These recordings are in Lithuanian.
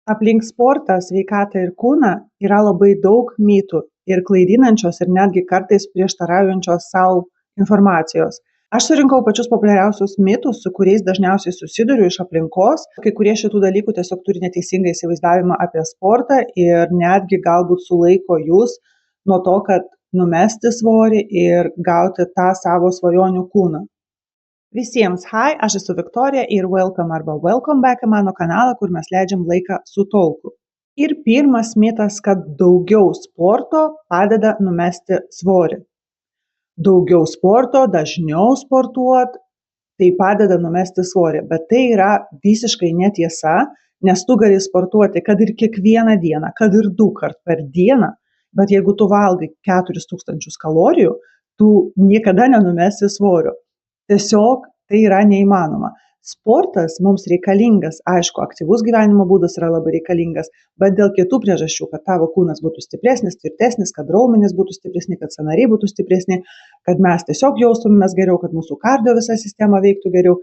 Aplink sportą, sveikatą ir kūną yra labai daug mitų ir klaidinančios ir netgi kartais prieštaraujančios sau informacijos. Aš surinkau pačius populiariausius mitus, su kuriais dažniausiai susiduriu iš aplinkos. Kai kurie šitų dalykų tiesiog turi neteisingą įsivaizdavimą apie sportą ir netgi galbūt sulaiko jūs nuo to, kad numesti svorį ir gauti tą savo svajonių kūną. Visiems, hi, aš esu Viktorija ir welcome back į mano kanalą, kur mes leidžiam laiką su talku. Ir pirmas mitas, kad daugiau sporto padeda numesti svorį. Daugiau sporto, dažniau sportuot, tai padeda numesti svorį, bet tai yra visiškai netiesa, nes tu gali sportuoti kad ir kiekvieną dieną, kad ir 2 kart per dieną, bet jeigu tu valgai 4000 kalorijų, tu niekada nenumesi svorio. Tiesiog tai yra neįmanoma. Sportas mums reikalingas, aišku, aktyvus gyvenimo būdas yra labai reikalingas, bet dėl kitų priežasčių, kad tavo kūnas būtų stipresnis, tvirtesnis, kad raumenys būtų stipresni, kad sąnariai būtų stipresni, kad mes tiesiog jaustumėmės geriau, kad mūsų kardio visa sistema veiktų geriau.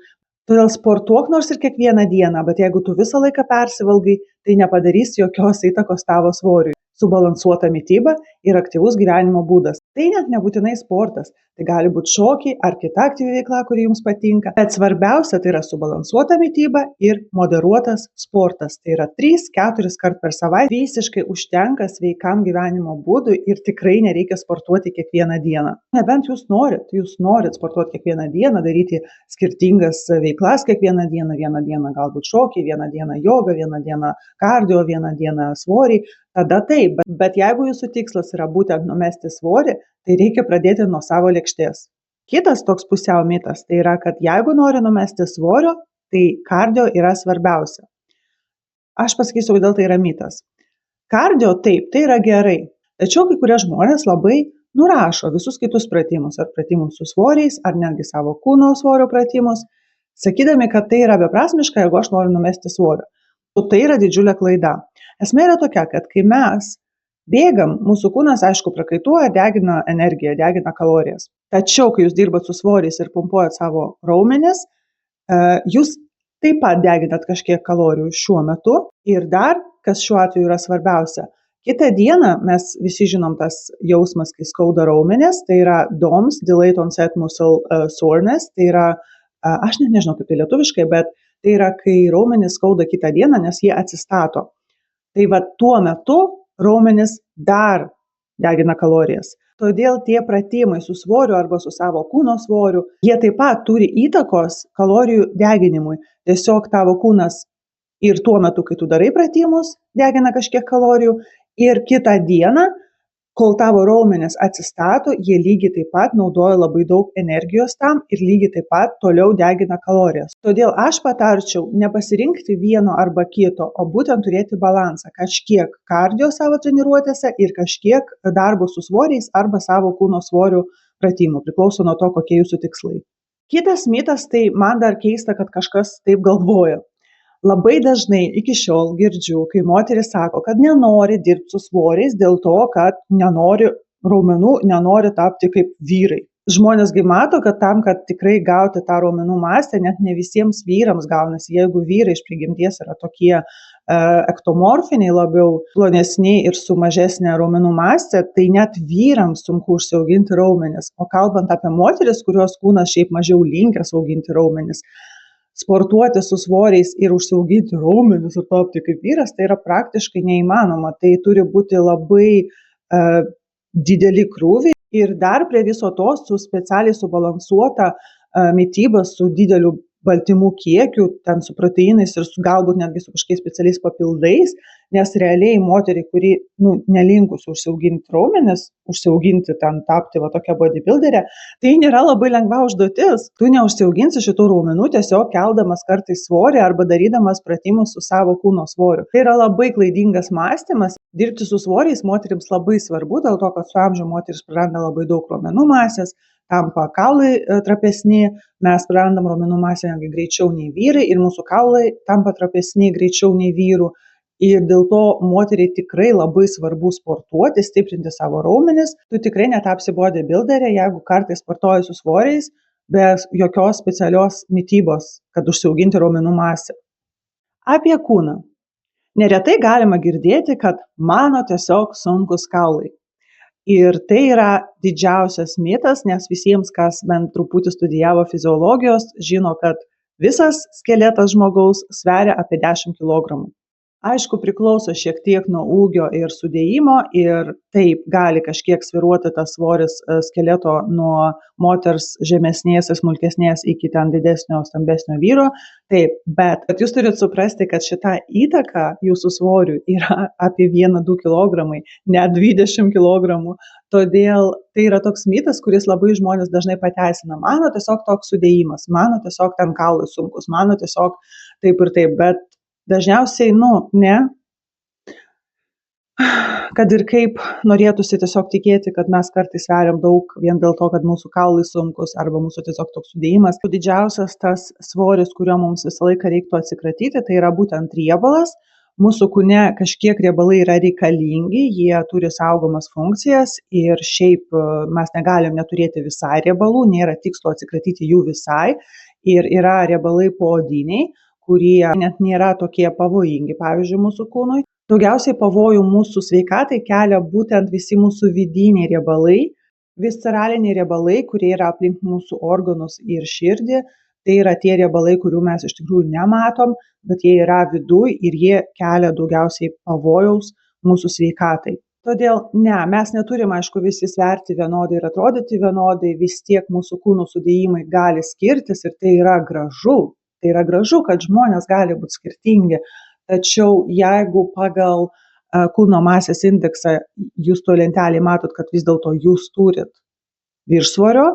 Todėl sportuok nors ir kiekvieną dieną, bet jeigu tu visą laiką persivalgai, tai nepadarys jokios įtakos tavo svoriui. Subalansuota mityba ir aktyvus gyvenimo būdas. Tai net nebūtinai sportas, tai gali būti šokiai ar kita aktyvi veikla, kuri jums patinka, bet svarbiausia tai yra subalansuota mityba ir moderuotas sportas. Tai yra 3-4 kart per savaitę visiškai užtenka sveikam gyvenimo būdui ir tikrai nereikia sportuoti kiekvieną dieną. Nebent jūs norit sportuoti kiekvieną dieną, daryti skirtingas veiklas kiekvieną dieną galbūt šokiai, vieną dieną joga, vieną dieną kardio, vieną dieną svoriai. Tada taip, bet jeigu jūsų tikslas yra būtent numesti svorį, tai reikia pradėti nuo savo lėkštės. Kitas toks pusiau mitas, tai yra, kad jeigu nori numesti svorio, tai kardio yra svarbiausia. Aš pasakysiu, kodėl tai yra mitas. Kardio taip, tai yra gerai, tačiau kai kurie žmonės labai nurašo visus kitus pratimus, ar pratimus su svoriais, ar netgi savo kūno svorio pratimus, sakydami, kad tai yra beprasmiška, jeigu aš noriu numesti svorio. Tai yra didžiulė klaida. Esmė yra tokia, kad kai mes bėgam, mūsų kūnas, aišku, prakaituoja, degina energiją, degina kalorijas. Tačiau, kai jūs dirbat su svoriais ir pumpuojat savo raumenis, jūs taip pat deginat kažkiek kalorijų šiuo metu. Ir dar, kas šiuo atveju yra svarbiausia, kitą dieną mes visi žinom tas jausmas, kai skauda raumenis, tai yra DOMS, Delayed Onset Muscle Soreness, tai yra, aš net nežinau kaip tai lietuviškai, bet tai yra, kai raumenis skauda kitą dieną, nes jie atsistato. Tai va tuo metu raumenis dar degina kalorijas. Todėl tie pratimai su svoriu arba su savo kūno svoriu, jie taip pat turi įtakos kalorijų deginimui. Tiesiog tavo kūnas ir tuo metu, kai tu darai pratimus, degina kažkiek kalorijų ir kitą dieną, kol tavo raumenis atsistato, jie lygiai taip pat naudoja labai daug energijos tam ir lygiai taip pat toliau degina kalorijas. Todėl aš patarčiau nepasirinkti vieno arba kito, o būtent turėti balansą, kažkiek kardio savo treniruotėse ir kažkiek darbo su svoriais arba savo kūno svorių pratimų, priklauso nuo to, kokie jūsų tikslai. Kitas mitas, tai man dar keista, kad kažkas taip galvoja. Labai dažnai iki šiol girdžiu, kai moteris sako, kad nenori dirbti su svoriais dėl to, kad nenori raumenų, nenori tapti kaip vyrai. Žmonėsgi mato, kad tam, kad tikrai gauti tą raumenų masę, net ne visiems vyrams gaunasi. Jeigu vyrai iš prigimties yra tokie ektomorfiniai, labiau plonesni ir su mažesnė raumenų masė, tai net vyrams sunku užsiauginti raumenis. O kalbant apie moteris, kurios kūnas šiaip mažiau linkęs auginti raumenis, sportuoti su svoriais ir užsiauginti raumenis ir tapti kaip vyras, tai yra praktiškai neįmanoma. Tai turi būti labai dideli krūviai ir dar prie viso to su specialiai subalansuota mityba, su dideliu baltymų kiekiu, ten su proteinais ir galbūt netgi su kažkokiais specialiais papildais, nes realiai moteriai, kuri nelinkusi užsiauginti raumenis, užsiauginti ten tapti va tokia bodybuilderė, tai nėra labai lengva užduotis. Tu neužsiauginsi šitų raumenų tiesiog keldamas kartais svorį arba darydamas pratimus su savo kūno svoriu. Tai yra labai klaidingas mąstymas. Dirbti su svoriais moterims labai svarbu, dėl to, kad su amžiumi moteris praranda labai daug raumenų masės, tampa kaulai trapesni, mes prarandam raumenų masę netgi greičiau nei vyrai ir mūsų kaulai tampa trapesni greičiau nei vyrų. Ir dėl to moteriai tikrai labai svarbu sportuoti, stiprinti savo raumenis. Tu tikrai netapsi bodybuilderė, jeigu kartais sportuoji su svoriais, be jokios specialios mitybos, kad užsiauginti raumenų masę. Apie kūną. Neretai galima girdėti, kad mano tiesiog sunkūs kaulai. Ir tai yra didžiausias mitas, nes visiems, kas bent truputį studijavo fiziologijos, žino, kad visas skeletas žmogaus sveria apie 10 kilogramų. Aišku, priklauso šiek tiek nuo ūgio ir sudėjimo ir taip gali kažkiek svyruoti tas svoris skeleto nuo moters žemesnės ir smulkesnės iki ten didesnio, stambesnio vyro. Taip, bet jūs turit suprasti, kad šita įtaka jūsų svoriui yra apie 1-2 kilogramai, ne 20 kilogramų. Todėl tai yra toks mitas, kuris labai žmonės dažnai pateisina. Mano tiesiog toks sudėjimas, mano tiesiog ten kaulai sunkus, mano tiesiog taip ir taip, bet dažniausiai, ne. Kad ir kaip norėtųsi tiesiog tikėti, kad mes kartais sveriam daug vien dėl to, kad mūsų kaulai sunkus arba mūsų tiesiog toks sudėjimas. Didžiausias tas svoris, kurio mums visą laiką reiktų atsikratyti, tai yra būtent riebalas. Mūsų kūne kažkiek riebalai yra reikalingi, jie turi saugomas funkcijas ir šiaip mes negalim neturėti visai riebalų, nėra tikslo atsikratyti jų visai. Ir yra riebalai poodiniai, kurie net nėra tokie pavojingi, pavyzdžiui, mūsų kūnui. Daugiausiai pavojų mūsų sveikatai kelia būtent visi mūsų vidiniai riebalai, visceraliniai riebalai, kurie yra aplink mūsų organus ir širdį. Tai yra tie riebalai, kurių mes iš tikrųjų nematom, bet jie yra viduj ir jie kelia daugiausiai pavojaus mūsų sveikatai. Todėl mes neturim, aišku, visi sverti vienodai ir atrodyti vienodai, vis tiek mūsų kūnų sudėjimai gali skirtis ir tai yra gražu. Tai yra gražu, kad žmonės gali būti skirtingi, tačiau jeigu pagal kūno masės indeksą jūs to lentelėje matot, kad vis dėlto jūs turit viršsvorio,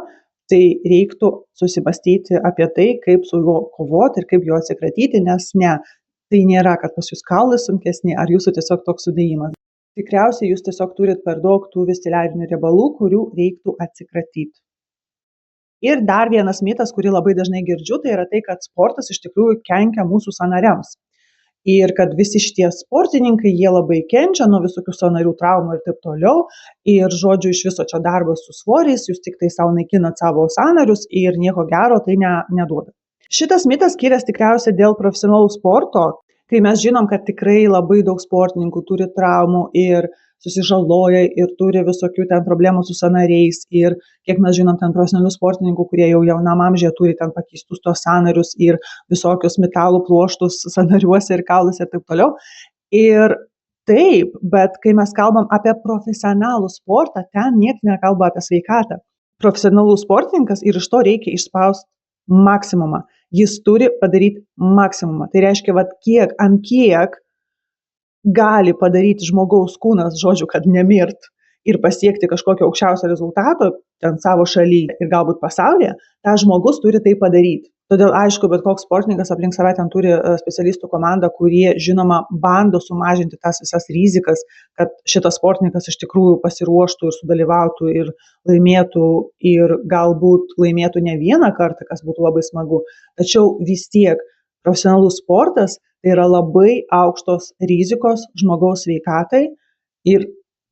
tai reiktų susimastyti apie tai, kaip su juo kovoti ir kaip jo atsikratyti, nes tai nėra, kad pas jūs kaulai sunkesni ar jūsų tiesiog toks sudėjimas. Tikriausiai jūs tiesiog turit per daug tų visceliarinių riebalų, kurių reiktų atsikratyti. Ir dar vienas mitas, kurį labai dažnai girdžiu, tai yra tai, kad sportas iš tikrųjų kenkia mūsų sąnariams. Ir kad visi šitie sportininkai, jie labai kenčia nuo visokių sąnarių traumų ir taip toliau. Ir žodžiu, iš viso čia darbas su svoriais, jūs tik tai savo naikinat savo sąnarius ir nieko gero tai neduoda. Šitas mitas skiriasi tikriausiai dėl profesionalų sporto, kai mes žinom, kad tikrai labai daug sportininkų turi traumų ir susižaloja ir turi visokių ten problemų su sąnariais ir kiek mes žinom ten profesionalių sportininkų, kurie jau jaunam amžiuje turi ten pakeistus tos sąnarius ir visokius metalų pluoštus sąnariuose ir kauluose ir taip toliau. Ir taip, bet kai mes kalbam apie profesionalų sportą, ten niekas nekalba apie sveikatą. Profesionalus sportininkas ir iš to reikia išspausti maksimumą. Jis turi padaryti maksimumą. Tai reiškia, ant kiek gali padaryti žmogaus kūnas, žodžiu, kad nemirt ir pasiekti kažkokio aukščiausio rezultato ten savo šalyje ir galbūt pasaulyje, tas žmogus turi tai padaryti. Todėl, aišku, bet koks sportininkas aplink save ten turi specialistų komandą, kurie, žinoma, bando sumažinti tas visas rizikas, kad šitas sportininkas iš tikrųjų pasiruoštų ir sudalyvautų ir laimėtų ir galbūt laimėtų ne vieną kartą, kas būtų labai smagu. Tačiau vis tiek profesionalus sportas tai yra labai aukštos rizikos žmogaus sveikatai ir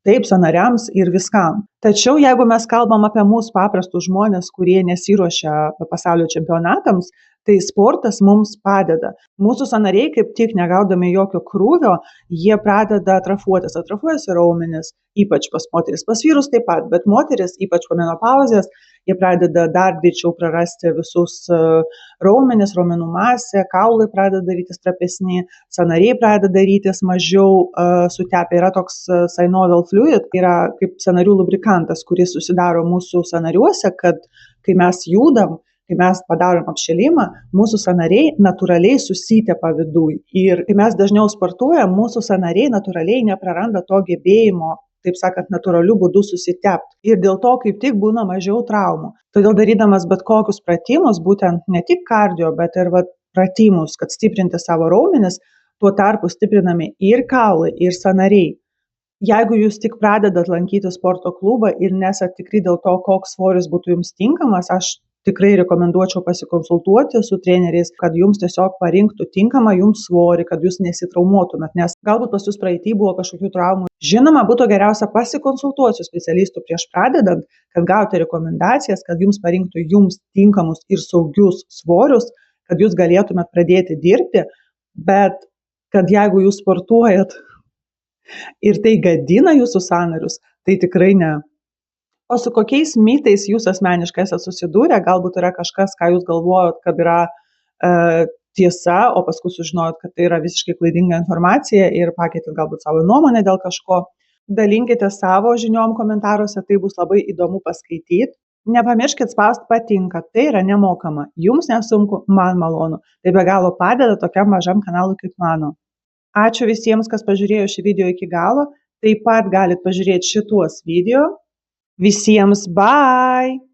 taip sąnariams ir viskam. Tačiau jeigu mes kalbam apie mūsų paprastus žmonės, kurie nesiruošia pasaulio čempionatams, tai sportas mums padeda. Mūsų sąnariai, kaip tik negaudami jokio krūvio, jie pradeda atrofuotis. Atrofuojasi raumenys, ypač pas moteris, pas vyrus taip pat, bet moteris, ypač po menopauzės, jie pradeda dar greičiau prarasti visus raumenis, raumenų masę, kaulai pradeda darytis trapesni, sąnariai pradeda darytis mažiau sutepę. Yra toks synovial fluid, yra kaip sąnarių lubrikantas, kuris susidaro mūsų sąnariuose, kad kai mes judam, kai mes padarom apšėlimą, mūsų sąnariai natūraliai susitepa viduj. Ir kai mes dažniau sportuojam, mūsų sąnariai natūraliai nepraranda to gebėjimo, taip sakant, natūraliu būdu susitepti. Ir dėl to kaip tik būna mažiau traumų. Todėl darydamas bet kokius pratimus, būtent ne tik kardio, bet ir pratimus, kad stiprinti savo raumenis, tuo tarpu stiprinami ir kaulai, ir sąnariai. Jeigu jūs tik pradedat lankyti sporto klubą ir nesat tikri dėl to, koks svoris būtų jums tinkamas, aš tikrai rekomenduočiau pasikonsultuoti su treneriais, kad jums tiesiog parinktų tinkamą jums svorį, kad jūs nesitraumuotumėt, nes galbūt pas jūs praeity buvo kažkokių traumų. Žinoma, būtų geriausia pasikonsultuoti su specialistu prieš pradedant, kad gauti rekomendacijas, kad jums parinktų jums tinkamus ir saugius svorius, kad jūs galėtumėt pradėti dirbti, bet kad jeigu jūs sportuojat ir tai gadina jūsų sąnarius, tai tikrai ne. O su kokiais mitais jūs asmeniškai esate susidūrę? Galbūt yra kažkas, ką jūs galvojat, kad yra tiesa, o paskui sužinojot, kad tai yra visiškai klaidinga informacija ir pakeitėt galbūt savo nuomonę dėl kažko. Dalinkite savo žiniom komentaruose, tai bus labai įdomu paskaityti. Nepamirškit spausti patinka, tai yra nemokama. Jums nesunku, man malonu. Tai be galo padeda tokiam mažam kanalui kaip mano. Ačiū visiems, kas pažiūrėjo šį video iki galo. Taip pat galit pažiūrėti šituos video. Visiems bye!